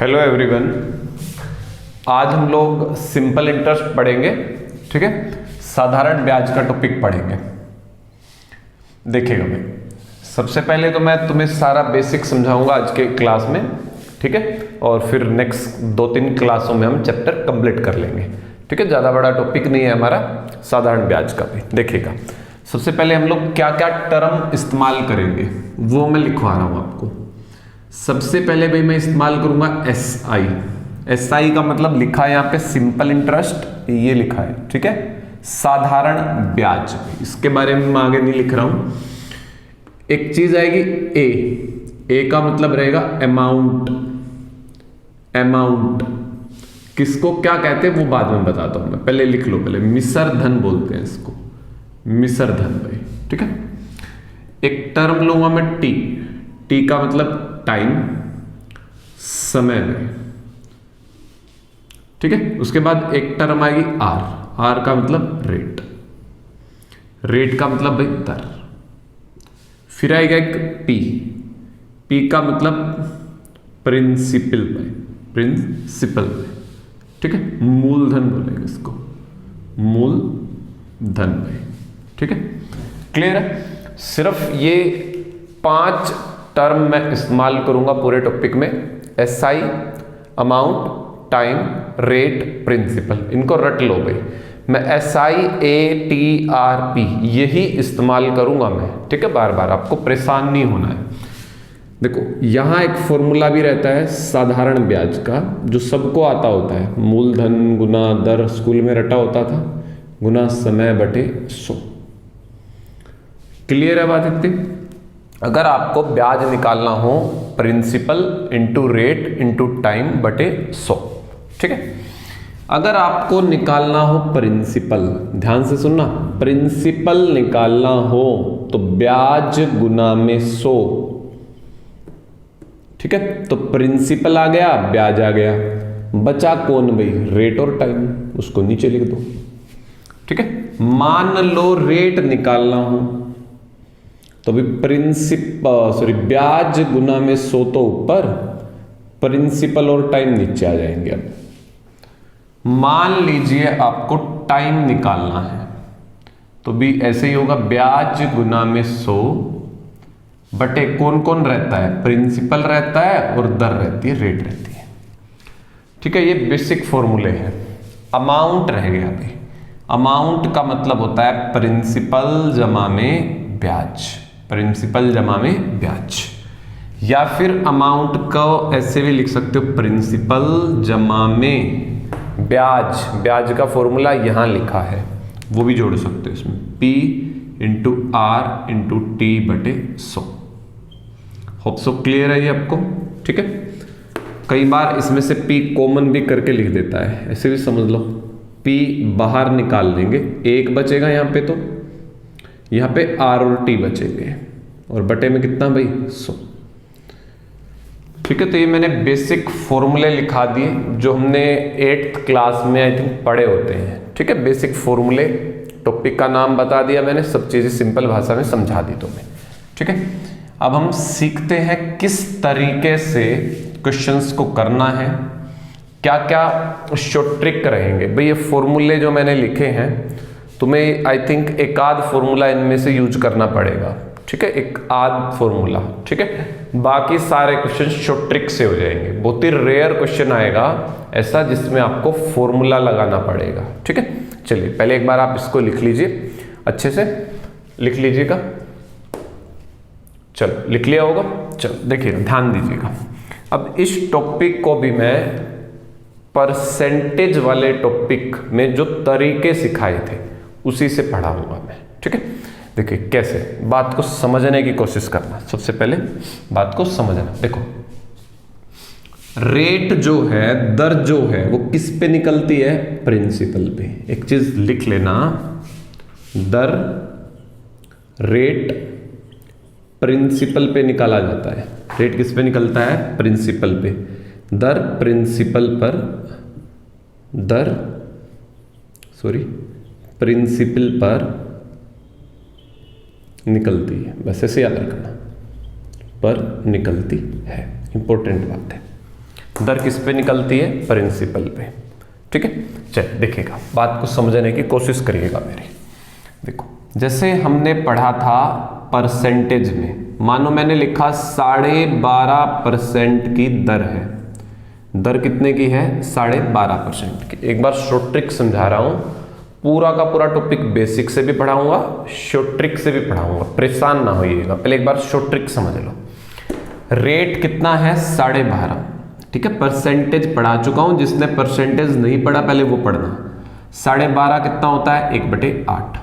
Hello everyone, आज हम लोग सिंपल इंटरेस्ट पढ़ेंगे। ठीक है, साधारण ब्याज का टॉपिक पढ़ेंगे। देखिएगा भाई, सबसे पहले तो मैं तुम्हें सारा बेसिक समझाऊंगा आज के क्लास में। ठीक है, और फिर नेक्स्ट 2-3 क्लासों में हम चैप्टर कंप्लीट कर लेंगे। ठीक है, ज़्यादा बड़ा टॉपिक नहीं है हमारा साधारण ब्याज का भी। देखिएगा, सबसे पहले हम लोग क्या क्या टर्म इस्तेमाल करेंगे वो मैं लिखवा रहा हूँ आपको। सबसे पहले भाई मैं इस्तेमाल करूंगा SI। SI का मतलब लिखा है यहाँ पे सिंपल इंटरेस्ट, ये लिखा है। ठीक है, साधारण ब्याज, इसके बारे में मैं आगे नहीं लिख रहा हूं। एक चीज आएगी ए का मतलब रहेगा अमाउंट। अमाउंट किसको क्या कहते हैं वो बाद में बताता हूं मैं, पहले लिख लो। पहले मिसर धन बोलते हैं इसको, मिसर धन भाई। ठीक है, एक टर्म लूंगा मैं टी का मतलब टाइम, समय में। ठीक है, उसके बाद एक टर्म आएगी आर का मतलब रेट। रेट का मतलब भाई दर। फिर आएगा एक पी का मतलब प्रिंसिपल भाई, प्रिंसिपल। ठीक है, मूलधन बोलेंगे इसको, मूलधन भाई। ठीक है, क्लियर है। सिर्फ ये 5 टर्म मैं इस्तेमाल करूंगा पूरे टॉपिक में। SI, amount, time, rate, principal. इनको रट लो भाई। मैं SIATRP यही इस्तेमाल करूंगा मैं। ठीक है, बार बार आपको परेशान नहीं होना है। देखो, यहां एक फॉर्मूला भी रहता है साधारण ब्याज का, जो सबको आता होता है। मूलधन गुना दर स्कूल में रटा होता था, गुना समय बटे 100। क्लियर है बात इतनी? अगर आपको ब्याज निकालना हो, principal into rate into time बटे 100। ठीक है, अगर आपको निकालना हो प्रिंसिपल, ध्यान से सुनना, प्रिंसिपल निकालना हो तो ब्याज गुना में 100। ठीक है, तो प्रिंसिपल आ गया, ब्याज आ गया, बचा कौन भाई? रेट और टाइम, उसको नीचे लिख दो। ठीक है, मान लो रेट निकालना हो तो भी ब्याज गुना में 100 तो ऊपर, प्रिंसिपल और टाइम नीचे आ जाएंगे। अब मान लीजिए आपको टाइम निकालना है तो भी ऐसे ही होगा, ब्याज गुना में 100 बटे कौन कौन रहता है? प्रिंसिपल रहता है और दर रहती है, रेट रहती है। ठीक है, ये बेसिक फॉर्मूले हैं। अमाउंट रह गया भाई। अमाउंट का मतलब होता है प्रिंसिपल जमा में ब्याज, प्रिंसिपल जमा में ब्याज। या फिर अमाउंट को ऐसे भी लिख सकते हो, प्रिंसिपल जमा में ब्याज। ब्याज का फॉर्मूला यहां लिखा है, वो भी जोड़ सकते हो इसमें, P into R into T बटे 100। होप सो क्लियर है ये आपको। ठीक है, कई बार इसमें से P कॉमन भी करके लिख देता है, ऐसे भी समझ लो। P बाहर निकाल देंगे, एक बचेगा यहां पे, तो यहां पे R और T बचेंगे, और बटे में कितना भाई? 100। ठीक है, तो ये मैंने बेसिक फॉर्मूले लिखा दिए जो हमने 8th क्लास में आई थिंक पढ़े होते हैं। ठीक है, बेसिक फॉर्मूले, टॉपिक का नाम बता दिया मैंने, सब चीजें सिंपल भाषा में समझा दी तुम्हें। ठीक है, अब हम सीखते हैं किस तरीके से क्वेश्चंस को करना है, क्या क्या शॉर्ट ट्रिक रहेंगे भाई। ये फॉर्मूले जो मैंने लिखे हैं, तुम्हें आई थिंक एक आध फॉर्मूला इनमें से यूज करना पड़ेगा। ठीक है, एक आध फॉर्मूला। ठीक है, बाकी सारे क्वेश्चन शॉर्ट ट्रिक से हो जाएंगे। बहुत ही रेयर क्वेश्चन आएगा ऐसा जिसमें आपको फॉर्मूला लगाना पड़ेगा। ठीक है, चलिए पहले एक बार आप इसको लिख लीजिए, अच्छे से लिख लीजिएगा। चलो, लिख लिया होगा। चलो देखिए, ध्यान दीजिएगा। अब इस टॉपिक को भी मैं परसेंटेज वाले टॉपिक में जो तरीके सिखाए थे उसी से पढ़ाऊंगा मैं। ठीक है, देखिए कैसे, बात को समझने की कोशिश करना। सबसे पहले बात को समझना। देखो, रेट जो है, दर जो है, वो किस पे निकलती है? प्रिंसिपल पे। एक चीज लिख लेना, दर रेट प्रिंसिपल पे निकाला जाता है। रेट किस पे निकलता है? प्रिंसिपल पे। दर प्रिंसिपल पर, दर प्रिंसिपल पर निकलती है, बस ऐसे याद रखना, पर निकलती है। इंपॉर्टेंट बात है। दर किस पे निकलती है? प्रिंसिपल पे। ठीक है, चलिए देखिएगा, बात को समझने की कोशिश करिएगा मेरी। देखो, जैसे हमने पढ़ा था परसेंटेज में, मानो मैंने लिखा 12.5% की दर है। दर कितने की है? 12.5% की। एक बार शॉर्ट ट्रिक समझा रहा हूं, पूरा का पूरा टॉपिक बेसिक से भी पढ़ाऊंगा, शॉर्ट ट्रिक से भी पढ़ाऊंगा, परेशान ना होइएगा। पहले एक बार शॉर्ट ट्रिक समझ लो। रेट कितना है? 12.5। ठीक है, परसेंटेज पढ़ा चुका हूं, जिसने परसेंटेज नहीं पढ़ा पहले वो पढ़ना। 12.5 कितना होता है? 1/8।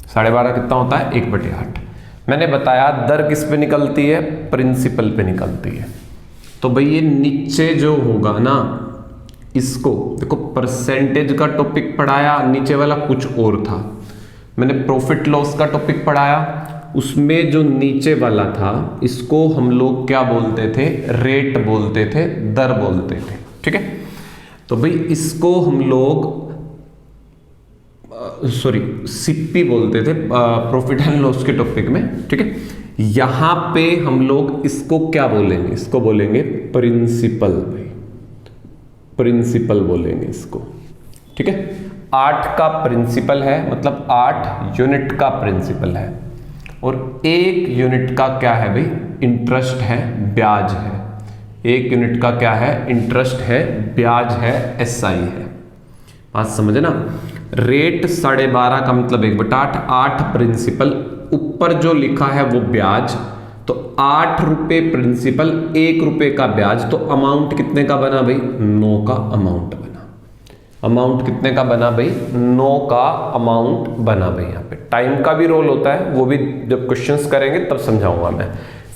12.5 कितना होता है? 1/8। मैंने बताया दर किस पे निकलती है? प्रिंसिपल पे निकलती है। तो भाई ये नीचे जो होगा ना, इसको देखो, परसेंटेज का टॉपिक पढ़ाया, नीचे वाला कुछ और था। मैंने प्रॉफिट लॉस का टॉपिक पढ़ाया, उसमें जो नीचे वाला था इसको हम लोग क्या बोलते थे? रेट बोलते थे, दर बोलते थे। ठीक है, तो भाई इसको हम लोग सीपी बोलते थे प्रॉफिट एंड लॉस के टॉपिक में। ठीक है, यहां पे हम लोग इसको क्या बोलेंगे? इसको बोलेंगे प्रिंसिपल। भाई प्रिंसिपल बोलेंगे इसको। ठीक है, 8 का प्रिंसिपल है, मतलब 8 यूनिट का प्रिंसिपल है, और 1 यूनिट का क्या है भाई? इंटरेस्ट है, ब्याज है। 1 यूनिट का क्या है? इंटरेस्ट है, ब्याज है, SI है। बात समझे ना? रेट 12.5 का मतलब 1/8, 8 प्रिंसिपल, ऊपर जो लिखा है वो ब्याज, तो 8 रुपए प्रिंसिपल, 1 रुपए का ब्याज, तो अमाउंट कितने का बना भाई? 9 का अमाउंट बना। अमाउंट कितने का बना भाई? 9 का अमाउंट बना भाई। यहाँ पे टाइम का भी रोल होता है, वो भी जब क्वेश्चंस करेंगे तब समझाऊंगा मैं।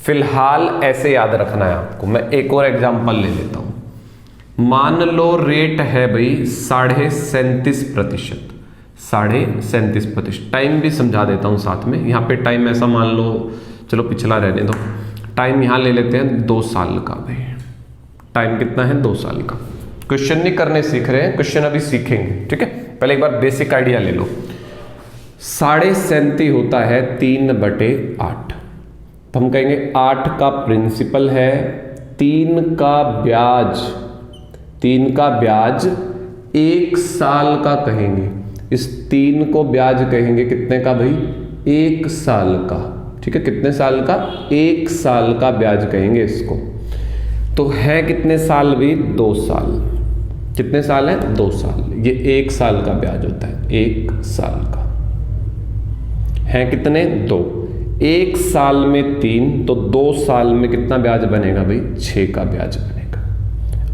फिलहाल ऐसे याद रखना है आपको। मैं एक और एग्जांपल ले लेता हूं। मान लो रेट है भाई 37.5%। 37.5%। टाइम भी समझा देता हूं साथ में। यहाँ पे टाइम ऐसा मान लो, चलो पिछला रहने दो, टाइम यहाँ ले लेते हैं 2 साल का भाई। टाइम कितना है? 2 साल का। क्वेश्चन नहीं करने सीख रहे हैं, क्वेश्चन अभी सीखेंगे। ठीक है, पहले एक बार बेसिक आइडिया ले लो। 37.5 होता है 3/8। तो हम कहेंगे 8 का प्रिंसिपल है, 3 का ब्याज, 3 का ब्याज 1 साल का कहेंगे। इस 3 को ब्याज कहेंगे कितने का भाई? 1 साल का। ठीक है, कितने साल का? 1 साल का ब्याज कहेंगे इसको। तो है कितने साल भी? 2 साल। कितने साल है? 2 साल। ये 1 साल का ब्याज होता है, 1 साल का। है कितने? 2। 1 साल में 3, तो 2 साल में कितना ब्याज बनेगा भाई? 6 का ब्याज बनेगा।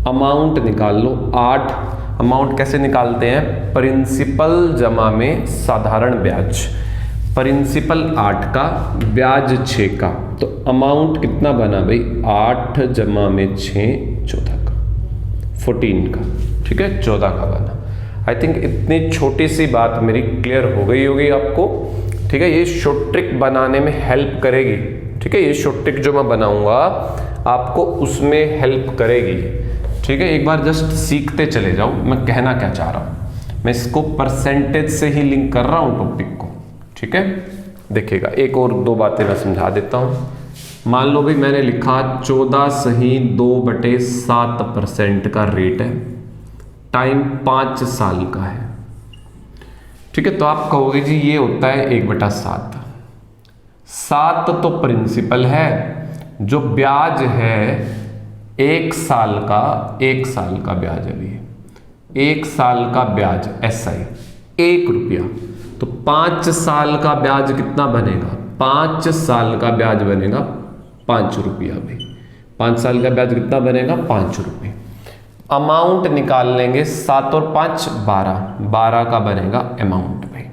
अमाउंट निकाल लो 8। अमाउंट कैसे निकालते हैं? प्रिंसिपल जमा में साधारण ब्याज। प्रिंसिपल 8 का, ब्याज 6 का, तो अमाउंट कितना बना भाई? 8 जमा में 6, 14 का, 14 का। ठीक है, 14 का बना। आई थिंक इतनी छोटी सी बात मेरी क्लियर हो गई होगी आपको। ठीक है, ये शॉर्ट ट्रिक बनाने में हेल्प करेगी। ठीक है, ये शॉर्ट ट्रिक जो मैं बनाऊंगा आपको उसमें हेल्प करेगी। ठीक है, एक बार जस्ट सीखते चले जाओ मैं कहना क्या चाह रहा हूं। मैं इसको परसेंटेज से ही लिंक कर रहा हूं टॉपिक को। ठीक है, देखिएगा, एक और 2 बातें मैं समझा देता हूं। मान लो भाई मैंने लिखा 14.2/7% का रेट है, टाइम 5 साल का है। ठीक है, तो आप कहोगे जी ये होता है 1/7। 7 तो प्रिंसिपल है, जो ब्याज है 1 साल का, 1 साल का ब्याज है भी, 1 साल का ब्याज SI 1 रुपया। तो 5 साल का ब्याज कितना बनेगा? 5 साल का ब्याज बनेगा 5 रुपया भाई। 5 साल का ब्याज कितना बनेगा? 5 रुपये। अमाउंट निकाल लेंगे, 7 और 5 12, 12 का बनेगा अमाउंट भाई।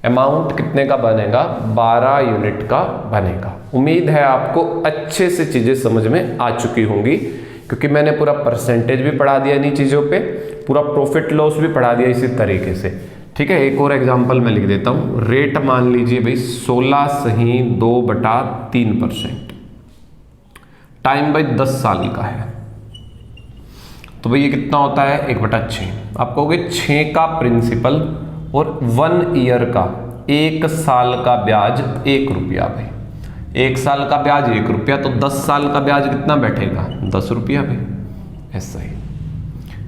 अमाउंट कितने का बनेगा? 12 यूनिट का बनेगा। उम्मीद है आपको अच्छे से चीजें समझ में आ चुकी होंगी, क्योंकि मैंने पूरा परसेंटेज भी पढ़ा दिया इन्हीं चीजों पे, पूरा प्रॉफिट लॉस भी पढ़ा दिया इसी तरीके से। ठीक है, एक और एग्जांपल मैं लिख देता हूं। रेट मान लीजिए भाई 16.2/3%। टाइम भाई 10 साल का है, तो भाई ये कितना होता है? 1/6। आप कहोगे 6 का प्रिंसिपल और 1 ईयर का, 1 साल का ब्याज 1 रुपया भाई। 1 साल का ब्याज 1 रुपया, तो 10 साल का ब्याज कितना बैठेगा? 10 रुपया भाई। ऐसा ही।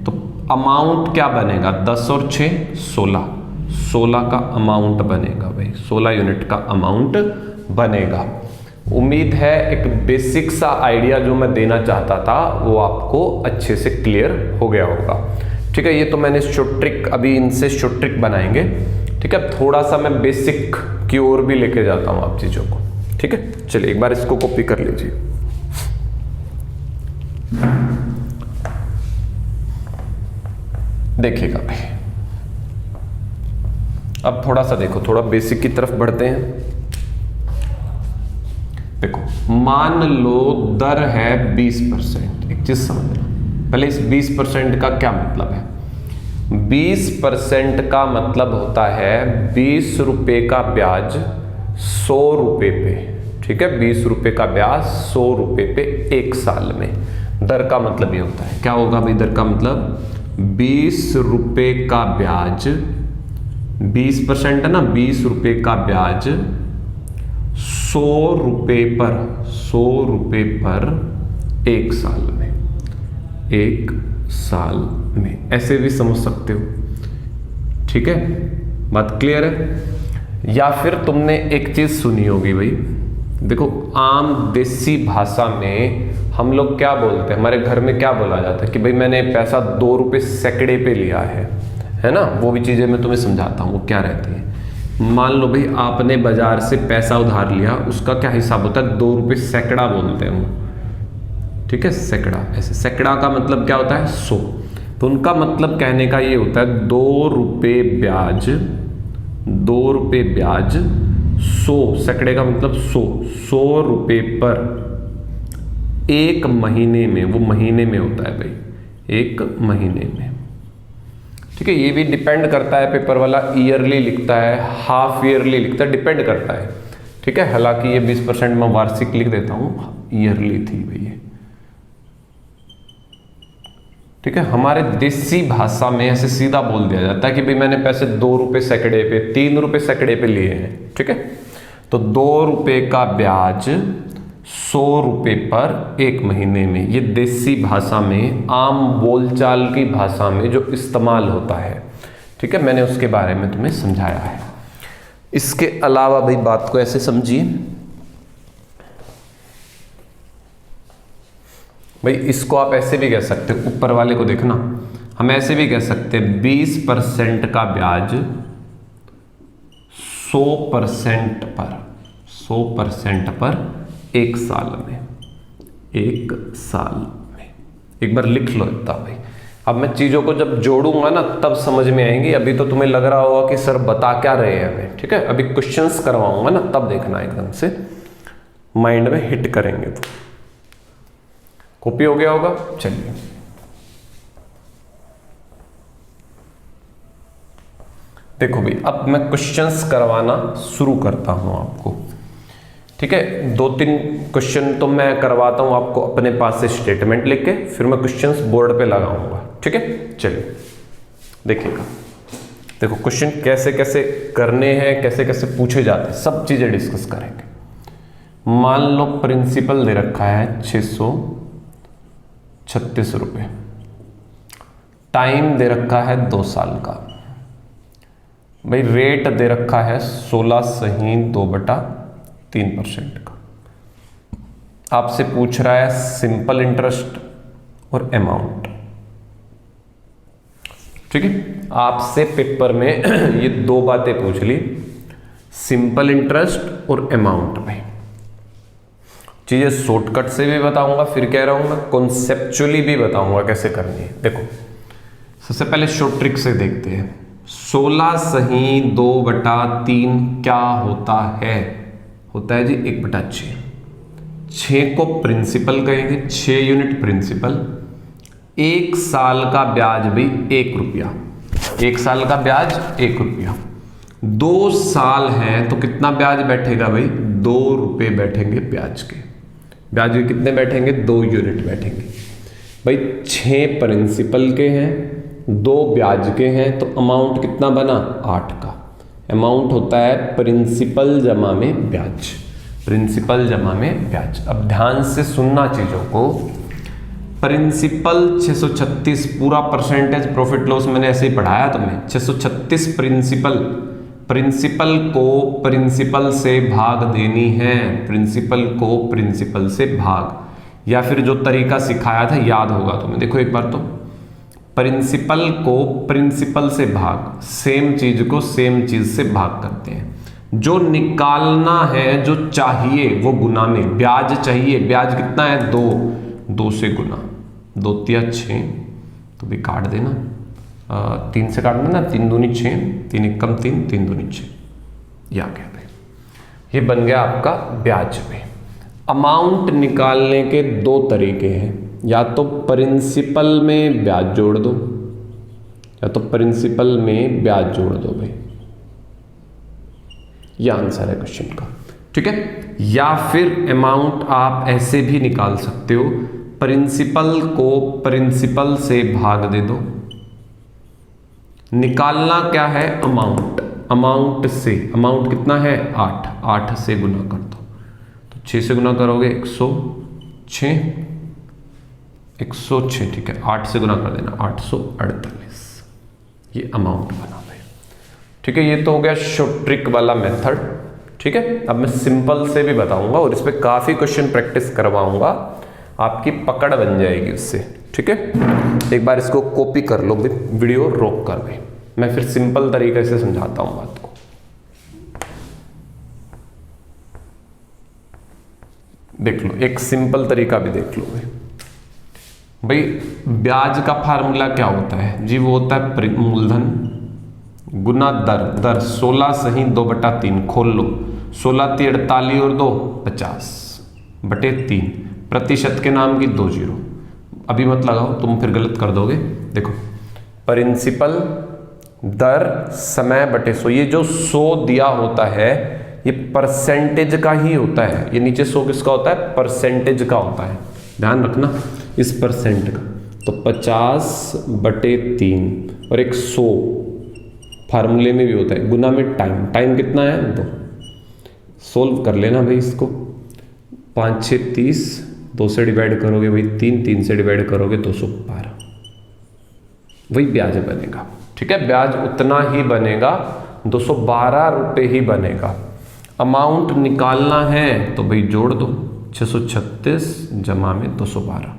तो अमाउंट क्या बनेगा, 10 और 6 16, 16 का अमाउंट बनेगा भाई, 16 यूनिट का अमाउंट बनेगा। उम्मीद है एक बेसिक सा आइडिया जो मैं देना चाहता था वो आपको अच्छे से क्लियर हो गया होगा। ठीक है, ये तो मैंने शॉर्ट ट्रिक, अभी इनसे शॉर्ट ट्रिक बनाएंगे। ठीक है, थोड़ा सा मैं बेसिक की ओर भी लेके जाता हूं आप चीजों को। ठीक है, चलिए एक बार इसको कॉपी कर लीजिए। देखिएगा भाई, अब थोड़ा सा देखो, थोड़ा बेसिक की तरफ बढ़ते हैं। देखो, मान लो दर है 20%। एक चीज समझना, पहले इस 20% का क्या मतलब है। 20% का मतलब होता है 20 रुपए का ब्याज 100 रुपए पे। ठीक है, 20 रुपए का ब्याज 100 रुपए पे 1 साल में। दर का मतलब ये होता है, क्या होगा भाई दर का मतलब, 20 रुपए का ब्याज, 20% है ना, 20 रुपए का ब्याज 100 रुपए पर, 100 रुपए पर 1 साल में, 1 साल में, ऐसे भी समझ सकते हो। ठीक है, बात क्लियर है। या फिर तुमने एक चीज सुनी होगी भाई, देखो आम देसी भाषा में हम लोग क्या बोलते हैं, हमारे घर में क्या बोला जाता है कि भाई मैंने पैसा 2 रुपए सैकड़े पे लिया है ना। वो भी चीजें मैं तुम्हें समझाता हूँ वो क्या रहती है। मान लो भाई आपने बाजार से पैसा उधार लिया, उसका क्या हिसाब होता है, 2 रुपए सैकड़ा बोलते हैं वो। ठीक है, सैकड़ा, ऐसे सैकड़ा का मतलब क्या होता है, 100। तो उनका मतलब कहने का ये होता है 2 रुपए ब्याज, 2 रुपए ब्याज 100, सैकड़े का मतलब 100 रुपए पर 1 महीने में, वो महीने में होता है भाई, 1 महीने में। ठीक है, ये भी डिपेंड करता है, पेपर वाला ईयरली लिखता है, हाफ ईयरली लिखता है, डिपेंड करता है। ठीक है, हालांकि ये 20% मैं वार्षिक लिख देता हूं, ईयरली थी भैया। ठीक है, हमारे देसी भाषा में ऐसे सीधा बोल दिया जाता है कि भाई मैंने पैसे 2 रुपए सैकड़े पे, 3 रुपए सैकड़े पे लिए हैं। ठीक है, तो 2 रुपए का ब्याज 100 रुपए पर 1 महीने में, ये देसी भाषा में, आम बोलचाल की भाषा में जो इस्तेमाल होता है। ठीक है, मैंने उसके बारे में तुम्हें समझाया है। इसके अलावा भाई बात को ऐसे समझिए भाई, इसको आप ऐसे भी कह सकते हो, ऊपर वाले को देखना, हम ऐसे भी कह सकते हैं 20% का ब्याज 100% पर, 100% पर 1 साल में, 1 साल में। एक बार लिख लो इतना भाई। अब मैं चीजों को जब जोड़ूंगा ना तब समझ में आएंगी। अभी तो तुम्हें लग रहा होगा कि सर बता क्या रहे हैं हमें। ठीक है, अभी क्वेश्चंस करवाऊंगा ना तब देखना, एकदम से माइंड में हिट करेंगे। तो कॉपी हो गया होगा। चलिए देखो भाई, अब मैं क्वेश्चंस करवाना शुरू करता हूं आपको। ठीक है, 2-3 क्वेश्चन तो मैं करवाता हूं आपको अपने पास से स्टेटमेंट लिख के, फिर मैं क्वेश्चंस बोर्ड पे लगाऊंगा। ठीक है, चलिए देखिएगा। देखो क्वेश्चन कैसे कैसे करने हैं, कैसे कैसे पूछे जाते हैं, सब चीजें डिस्कस करेंगे। मान लो प्रिंसिपल दे रखा है 636 रुपये, टाइम दे रखा है 2 साल का भाई, रेट दे रखा है 16.2/3% का। आपसे पूछ रहा है सिंपल इंटरेस्ट और अमाउंट। ठीक है, आपसे पेपर में ये 2 बातें पूछ ली, सिंपल इंटरेस्ट और अमाउंट। भाई चीजें शॉर्टकट से भी बताऊंगा, फिर कह रहा हूं मैं कॉन्सेप्चुअली भी बताऊंगा कैसे करनी है। देखो सबसे पहले शॉर्ट ट्रिक से देखते हैं। 16/2/3 क्या होता है? होता है जी 1/6। 6 को प्रिंसिपल कहेंगे, 6 यूनिट प्रिंसिपल। 1 साल का ब्याज भी 1 रुपया, 1 साल का ब्याज 1 रुपया। 2 साल है तो कितना ब्याज बैठेगा भाई? 2 रुपये बैठेंगे ब्याज के। ब्याज के कितने बैठेंगे? 2 यूनिट बैठेंगे भाई। 6 प्रिंसिपल के हैं, 2 ब्याज के हैं, तो अमाउंट कितना बना? 8 का। अमाउंट होता है प्रिंसिपल जमा में ब्याज, प्रिंसिपल जमा में ब्याज। अब ध्यान से सुनना चीजों को। प्रिंसिपल 636 पूरा परसेंटेज प्रॉफिट लॉस मैंने ऐसे ही पढ़ाया तुम्हें। 636 प्रिंसिपल, प्रिंसिपल को प्रिंसिपल से भाग देनी है, प्रिंसिपल को प्रिंसिपल से भाग, या फिर जो तरीका सिखाया था याद होगा तुम्हें। देखो एक बार तो, प्रिंसिपल को प्रिंसिपल से भाग, सेम चीज को सेम चीज से भाग करते हैं। जो निकालना है, जो चाहिए वो गुना में, ब्याज चाहिए, ब्याज कितना है 2, 2 से गुना, 2 तिया 6, तो भी काट देना, 3 से काट देना, 3 दूनी 6, 3 एकम 3, 3 दूनी 6, ये आ गया भाई, ये बन गया आपका ब्याज पे। अमाउंट निकालने के 2 तरीके हैं, या तो प्रिंसिपल में ब्याज जोड़ दो, या तो प्रिंसिपल में ब्याज जोड़ दो भाई, ये आंसर है क्वेश्चन का, ठीक है। या फिर अमाउंट आप ऐसे भी निकाल सकते हो, प्रिंसिपल को प्रिंसिपल से भाग दे दो। निकालना क्या है, अमाउंट, अमाउंट से, अमाउंट कितना है 8, 8 से गुना कर दो, तो 6 से गुना करोगे 106, 106, ठीक है, 8 से गुना कर देना 848, ये अमाउंट बना भाई, ठीक है। ये तो हो गया शॉर्ट ट्रिक वाला मेथड, ठीक है। अब मैं सिंपल से भी बताऊंगा और इस पे काफी क्वेश्चन प्रैक्टिस करवाऊंगा, आपकी पकड़ बन जाएगी उससे, ठीक है। एक बार इसको कॉपी कर लो वीडियो रोक कर भाई, मैं फिर सिंपल तरीके से समझाता हूं बात को। देख लो, एक सिंपल तरीका भी देख लो भाई। ब्याज का फार्मूला क्या होता है जी, वो होता है मूलधन गुना दर, दर 16 सही 2/3, खोल लो, 16 × 48 और 2 50 बटे 3, प्रतिशत के नाम की 2 0, अभी मत लगाओ तुम फिर गलत कर दोगे। देखो प्रिंसिपल दर समय बटे 100, ये जो 100 दिया होता है ये परसेंटेज का ही होता है, ये नीचे 100 किसका होता है, परसेंटेज का होता है, ध्यान रखना इस परसेंट का। तो 50/3 और एक 100 फार्मूले में भी होता है, गुना में टाइम, टाइम कितना है 2, सोल्व कर लेना भाई इसको, 5 6 30, 2 से डिवाइड करोगे भाई 3, 3 से डिवाइड करोगे 212, वही ब्याज बनेगा, ठीक है। ब्याज उतना ही बनेगा, 212 रुपये ही बनेगा। अमाउंट निकालना है तो भाई जोड़ दो, 636 जमा में 212,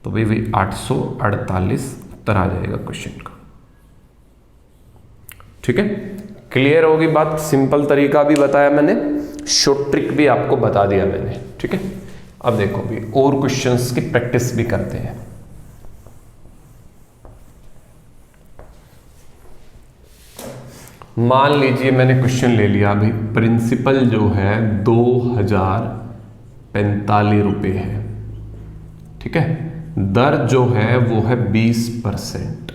तो भाई 848 उत्तर आ जाएगा क्वेश्चन का, ठीक है। क्लियर होगी बात, सिंपल तरीका भी बताया मैंने, शॉर्ट ट्रिक भी आपको बता दिया मैंने, ठीक है। अब देखो भी और क्वेश्चंस की प्रैक्टिस भी करते हैं। मान लीजिए मैंने क्वेश्चन ले लिया अभी, प्रिंसिपल जो है 2045 रुपये है, ठीक है। दर जो है वो है 20%,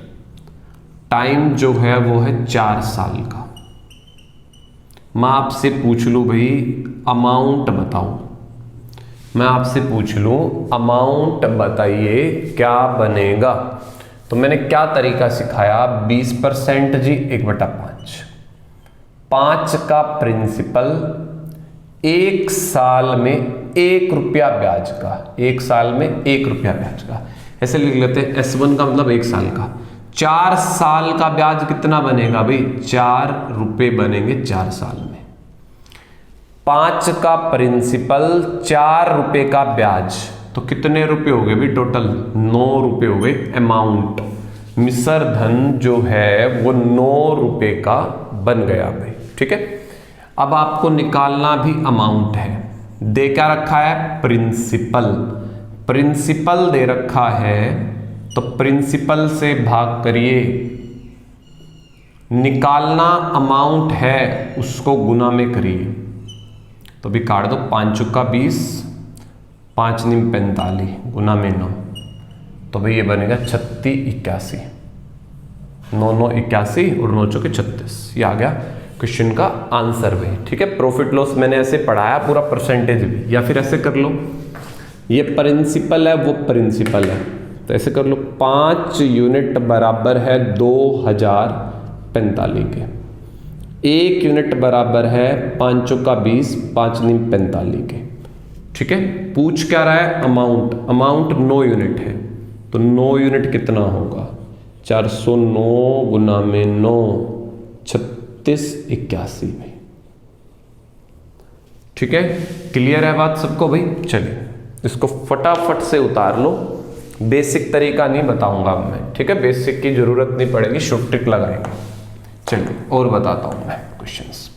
टाइम जो है वो है 4 साल का। मैं आपसे पूछ लूं भाई अमाउंट बताओ, मैं आपसे पूछ लूं अमाउंट बताइए क्या बनेगा, तो मैंने क्या तरीका सिखाया, 20% जी 1/5, 5 का प्रिंसिपल, 1 साल में 1 रुपया ब्याज का, 1 साल में 1 रुपया ब्याज का, ऐसे लिख लेते हैं। S1 का मतलब 1 साल का, 4 साल का ब्याज कितना बनेगा भाई, 4 रुपये बनेंगे 4 साल में। 5 का प्रिंसिपल, 4 रुपये का ब्याज, तो कितने रुपए हो गए भाई टोटल, 9 रुपये हो गए अमाउंट। मिश्र धन जो है वो 9 रुपये का बन गया भाई, ठीक है। अब आपको निकालना भी अमाउंट है, दे क्या रखा है, प्रिंसिपल, प्रिंसिपल दे रखा है तो प्रिंसिपल से भाग करिए, निकालना अमाउंट है उसको गुना में करिए, तो भी काट दो, 5 चुका 20, 5 × 45 गुना में 9, तो भाई ये बनेगा 36 81, 9 9 81 और 9 चौके 36, ये आ गया क्वेश्चन का आंसर भाई, ठीक है। प्रॉफिट लॉस मैंने ऐसे पढ़ाया पूरा परसेंटेज भी, या फिर ऐसे कर लो, ये प्रिंसिपल है वो प्रिंसिपल है, तो ऐसे कर लो, 5 यूनिट बराबर है 2045 के, 1 यूनिट बराबर है 5 चौका 20, 5 × 45 के, ठीक है, पूछ क्या रहा है, अमाउंट, अमाउंट 9 यूनिट है, तो 9 यूनिट कितना होगा, 409 गुना में 9, 3681 भाई। ठीक है, क्लियर है बात सबको भाई। चलिए इसको फटाफट से उतार लो, बेसिक तरीका नहीं बताऊंगा अब मैं, ठीक है, बेसिक की जरूरत नहीं पड़ेगी, शॉर्ट ट्रिक लगाएंगे। चलिए और बताता हूं मैं क्वेश्चंस।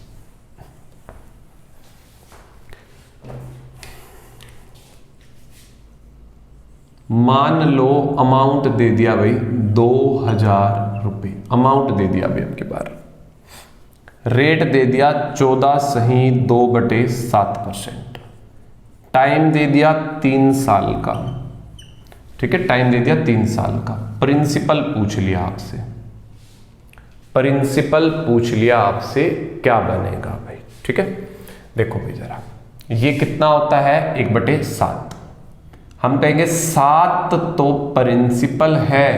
मान लो अमाउंट दे दिया भाई 2000 रुपये, अमाउंट दे दिया भाई आपके बार, रेट दे दिया 14.2/7%, टाइम दे दिया 3 साल का, ठीक है, टाइम दे दिया 3 साल का, प्रिंसिपल पूछ लिया आपसे, प्रिंसिपल पूछ लिया आपसे क्या बनेगा भाई। ठीक है, देखो भाई जरा, ये कितना होता है 1/7, हम कहेंगे 7 तो प्रिंसिपल है,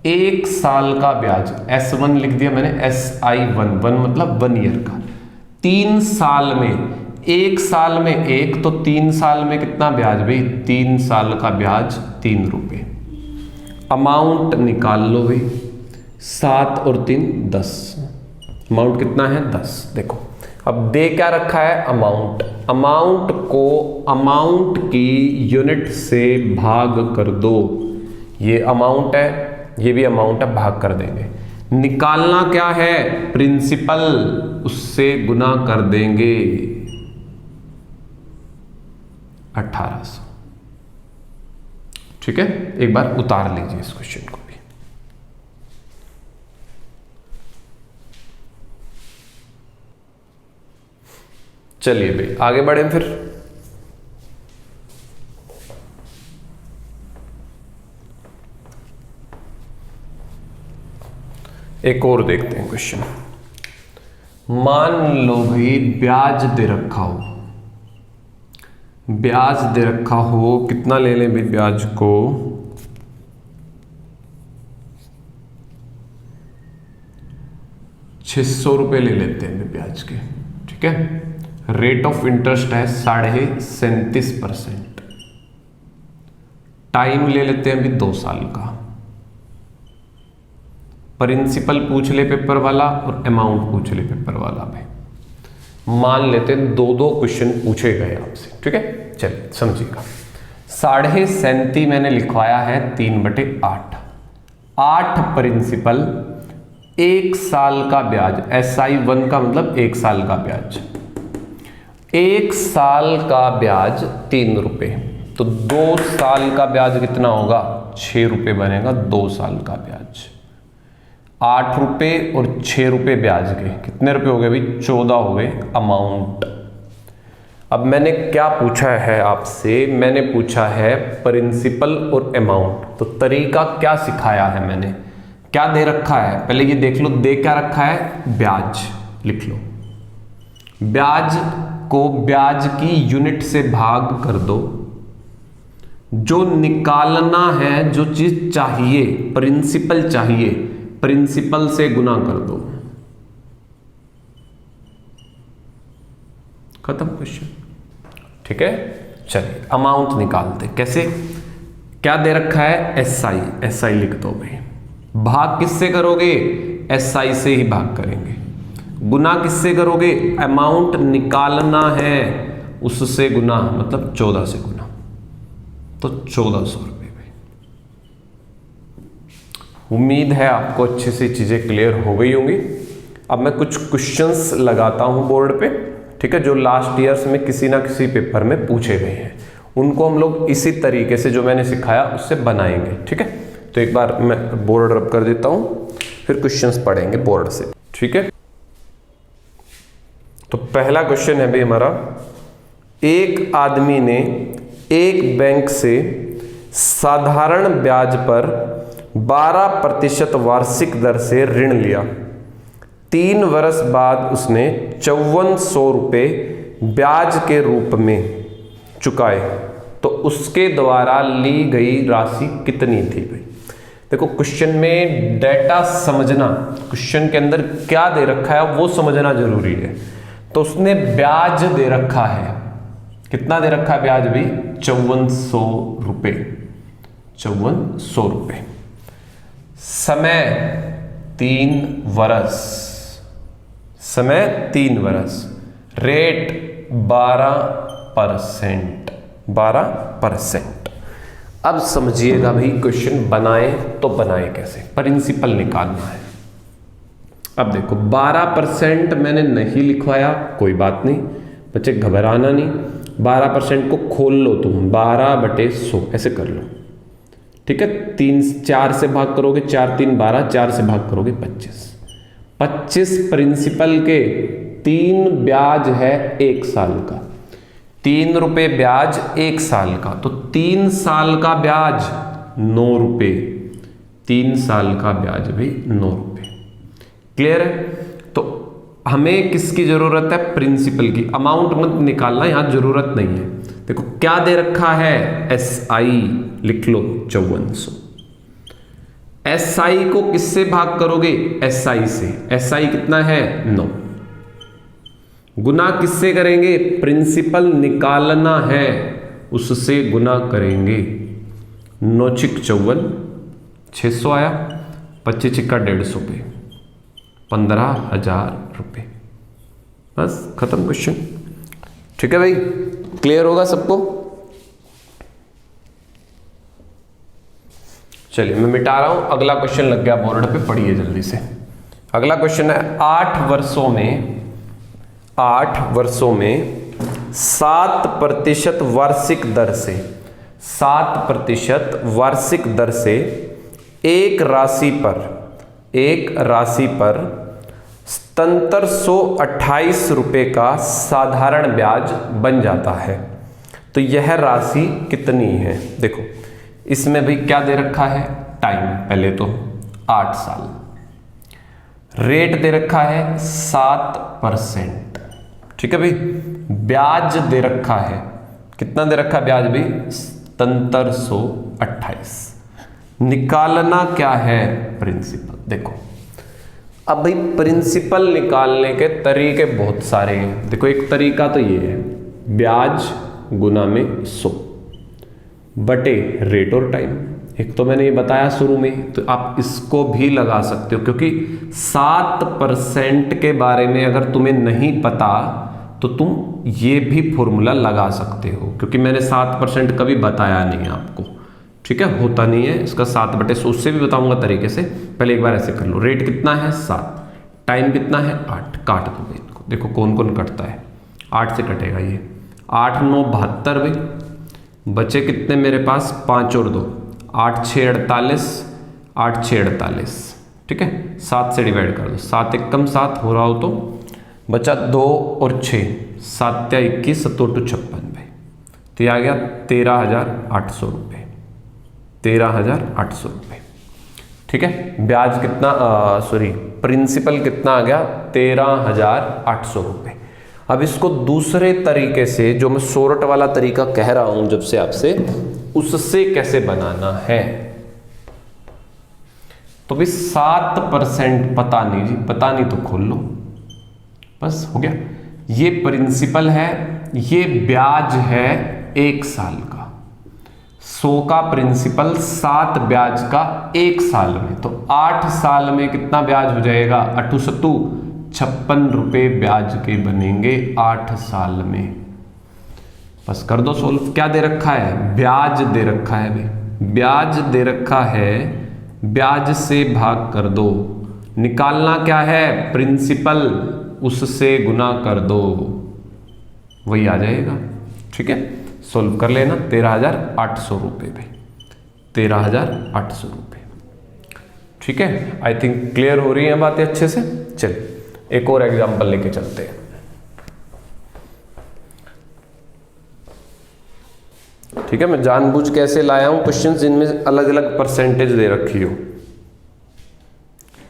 1 साल का ब्याज, S1 लिख दिया मैंने, SI1, 1 मतलब 1 ईयर का, 3 साल में, 1 साल में 1 तो 3 साल में कितना ब्याज भाई, 3 साल का ब्याज 3 रुपये। अमाउंट निकाल लो भाई, 7 और 3 10, अमाउंट कितना है 10। देखो अब दे क्या रखा है, अमाउंट, अमाउंट को अमाउंट की यूनिट से भाग कर दो, ये अमाउंट है, ये भी अमाउंट है, भाग कर देंगे। निकालना क्या है, प्रिंसिपल, उससे गुना कर देंगे 1800। ठीक है, एक बार उतार लीजिए इस क्वेश्चन को भी। चलिए भाई आगे बढ़े फिर। एक और देखते हैं क्वेश्चन। मान लो भाई ब्याज दे रखा हो, ब्याज दे रखा हो, कितना ले लें भाई ब्याज को, 600 रुपये ले लेते हैं ब्याज के। ठीक है, रेट ऑफ इंटरेस्ट है 37.5%, टाइम ले लेते हैं अभी 2 साल का, प्रिंसिपल पूछ ले पेपर वाला और अमाउंट पूछ ले पेपर वाला भाई, मान लेते हैं 2-2 क्वेश्चन पूछे गए आपसे। ठीक है, चलिए समझिएगा, 37.5 मैंने लिखवाया है 3/8, 8 प्रिंसिपल, 1 साल का ब्याज, SI1 का मतलब 1 साल का ब्याज, 1 साल का ब्याज 3 रुपये, तो 2 साल का ब्याज कितना होगा, 6 रुपये बनेगा 2 साल का ब्याज, 8 रुपये और 6 रुपये ब्याज के कितने रुपए हो गए भाई, 14 हो गए अमाउंट। अब मैंने क्या पूछा है आपसे, मैंने पूछा है प्रिंसिपल और अमाउंट, तो तरीका क्या सिखाया है मैंने, क्या दे रखा है, पहले ये देख लो, दे क्या रखा है, ब्याज लिख लो, ब्याज को ब्याज की यूनिट से भाग कर दो, जो निकालना है, जो चीज चाहिए, प्रिंसिपल चाहिए, प्रिंसिपल से गुना कर दो, खत्म क्वेश्चन। ठीक है, चलिए अमाउंट निकालते, कैसे, क्या दे रखा है, SI लिख दो भाई, भाग किससे करोगे, SI से ही भाग करेंगे, गुना किससे करोगे, अमाउंट निकालना है उससे गुना, मतलब 14 से गुना, तो 1400 रुपये भाई। उम्मीद है आपको अच्छे से चीजें क्लियर हो गई होंगी। अब मैं कुछ क्वेश्चंस लगाता हूं बोर्ड पे, ठीक है, जो लास्ट ईयर्स में किसी ना किसी पेपर में पूछे गए हैं, उनको हम लोग इसी तरीके से जो मैंने सिखाया उससे बनाएंगे। ठीक है, तो एक बार मैं बोर्ड रब कर देता हूं, फिर क्वेश्चंस पढ़ेंगे बोर्ड से। ठीक है, तो पहला क्वेश्चन है भाई हमारा, एक आदमी ने एक बैंक से साधारण ब्याज पर 12% वार्षिक दर से ऋण लिया, 3 वर्ष बाद उसने 5400 रुपये ब्याज के रूप में चुकाए, तो उसके द्वारा ली गई राशि कितनी थी भाई। देखो क्वेश्चन में डेटा समझना, क्वेश्चन के अंदर क्या दे रखा है वो समझना जरूरी है। तो उसने ब्याज दे रखा है, कितना दे रखा है ब्याज भी? 5400 रुपए, 5400 रुपए। समय 3 वर्ष, समय 3 वर्ष, रेट 12%, 12%। अब समझिएगा भाई, क्वेश्चन बनाए तो बनाए कैसे, प्रिंसिपल निकालना है। अब देखो 12% मैंने नहीं लिखवाया, कोई बात नहीं बच्चे, घबराना नहीं। 12% को खोल लो तुम, 12/100 ऐसे कर लो, ठीक है। 4 से भाग करोगे, 4 3 12, 4 से भाग करोगे 25। 25 प्रिंसिपल के, 3 ब्याज है 1 साल का, 3 रुपए ब्याज 1 साल का, तो 3 साल का ब्याज 9 रुपए, 3 साल का ब्याज भी 9 रुपए। क्लियर है? तो हमें किसकी जरूरत है? प्रिंसिपल की। अमाउंट मत निकालना, यहां जरूरत नहीं है। देखो क्या दे रखा है? SI लिख लो 5400। SI को किससे भाग करोगे? SI से। SI कितना है? 9। गुना किससे करेंगे? प्रिंसिपल निकालना है उससे गुना करेंगे। 9 छिक 54, 600 आया, 25 छिक्का 150 पे, 15,000 रुपए। बस खत्म क्वेश्चन। ठीक है भाई, क्लियर होगा सबको? चलिए मैं मिटा रहा हूं, अगला क्वेश्चन लग गया बोर्ड पे, पढ़िए जल्दी से। अगला क्वेश्चन है 8 वर्षों में 7% वार्षिक दर से, 7% वार्षिक दर से एक राशि पर 7728 रुपए का साधारण ब्याज बन जाता है, तो यह राशि कितनी है? देखो इसमें भी क्या दे रखा है? टाइम पहले तो 8 साल, रेट दे रखा है 7%, ठीक है भाई। ब्याज दे रखा है, कितना दे रखा है ब्याज भी? 7728। निकालना क्या है? प्रिंसिपल। देखो अब भाई प्रिंसिपल निकालने के तरीके बहुत सारे हैं। देखो एक तरीका तो ये है, ब्याज गुना में 100 बटे रेट और टाइम। एक तो मैंने ये बताया शुरू में, तो आप इसको भी लगा सकते हो, क्योंकि 7% के बारे में अगर तुम्हें नहीं पता तो तुम ये भी फॉर्मूला लगा सकते हो, क्योंकि मैंने 7% कभी बताया नहीं आपको, ठीक है, होता नहीं है इसका 7/100, उससे भी बताऊंगा तरीके से। पहले एक बार ऐसे कर लो, रेट कितना है 7, टाइम कितना है 8, काट दो इनको, देखो कौन कौन कटता है, 8 से कटेगा ये, 8 9 72 भाई, बचे कितने मेरे पास 5 और 2, 8 6 48, 8 6 48, ठीक है। 7 से डिवाइड कर दो, 7 1 कम 7 हो रहा हो तो बचा 2 और 6, 7 या 21, 7 2 56 भाई, तो ये आ गया 13,800 रुपये, 13,800 रुपये, ठीक है। ब्याज कितना, सॉरी प्रिंसिपल कितना आ गया? 13,800 रुपये। अब इसको दूसरे तरीके से, जो मैं सोरठ वाला तरीका कह रहा हूं जब से आपसे, उससे कैसे बनाना है? तो भी 7% पता नहीं जी, पता नहीं तो खोल लो, बस हो गया। ये प्रिंसिपल है, ये ब्याज है 1 साल का, 100 का प्रिंसिपल, 7 ब्याज का 1 साल में, तो 8 साल में कितना ब्याज हो जाएगा? 8 7 56 रुपए ब्याज के बनेंगे 8 साल में। बस कर दो सोल्व। क्या दे रखा है? ब्याज दे रखा है भाई, ब्याज दे रखा है, ब्याज से भाग कर दो। निकालना क्या है? प्रिंसिपल, उससे गुना कर दो, वही आ जाएगा, ठीक है। सोल्व कर लेना, 13,800 रुपये भाई, 13,800 रुपये, ठीक है। आई थिंक क्लियर हो रही है बातें अच्छे से। चलिए एक और एग्जांपल लेके चलते हैं। ठीक है, मैं जानबूझ कैसे लाया हूं क्वेश्चंस जिनमें अलग अलग परसेंटेज दे रखी हो।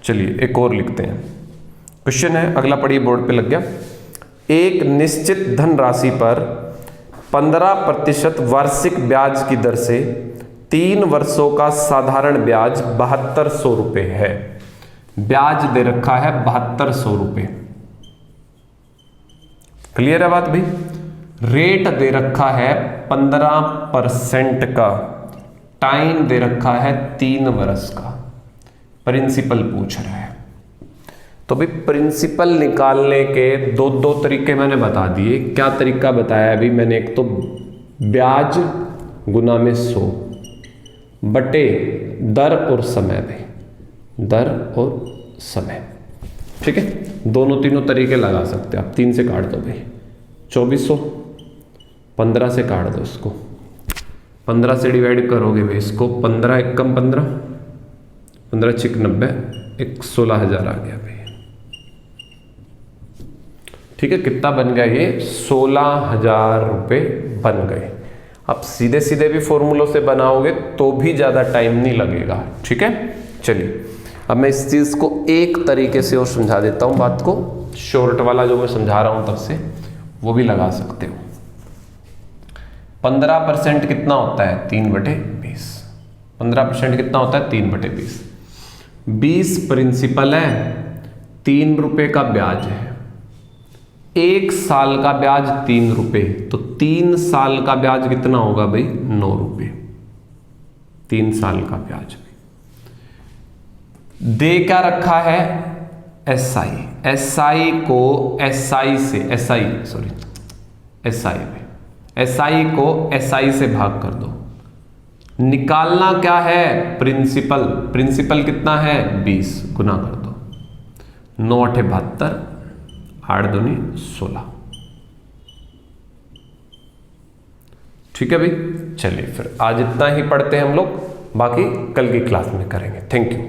चलिए एक और लिखते हैं। क्वेश्चन है, अगला पढ़िए, बोर्ड पे लग गया। एक निश्चित धन राशि पर 15% वार्षिक ब्याज की दर से 3 वर्षों का साधारण ब्याज 7200 रुपये है। ब्याज दे रखा है 7200 रुपये। क्लियर है बात भाई? रेट दे रखा है 15% का, टाइम दे रखा है 3 वर्ष का, प्रिंसिपल पूछ रहा है। तो भाई प्रिंसिपल निकालने के दो तरीके मैंने बता दिए। क्या तरीका बताया अभी मैंने? एक तो ब्याज गुना में 100 बटे दर और समय में, दर और समय। ठीक है, दोनों तीनों तरीके लगा सकते हैं आप। 3 से काट दो भाई 2400, 15 से काट दो इसको, 15 से डिवाइड करोगे भाई इसको, 15 एकम 15, 15 छिक 90, 16,000 आ गया भाई। ठीक है, कितना बन गया ये? 16,000 रुपये बन गए। अब सीधे सीधे भी फॉर्मूलों से बनाओगे तो भी ज़्यादा टाइम नहीं लगेगा। ठीक है, चलिए अब मैं इस चीज़ को एक तरीके से और समझा देता हूँ बात को। शॉर्ट वाला जो मैं समझा रहा हूँ तब से वो भी लगा सकते हो। 15% कितना होता है? 3/20। 15% कितना होता है? 3/20। 20 प्रिंसिपल है, 3 रुपये का ब्याज है। 1 साल का ब्याज 3 रुपये, तो 3 साल का ब्याज कितना होगा भाई? 9 रुपये। 3 साल का ब्याज दे क्या रखा है? SI। SI को SI से SI को SI से भाग कर दो। निकालना क्या है? प्रिंसिपल। प्रिंसिपल कितना है? 20, गुना कर दो। 9 8 72, 8 दूनी 16। ठीक है भाई, चलिए फिर आज इतना ही पढ़ते हैं हम लोग, बाकी कल की क्लास में करेंगे। Thank you.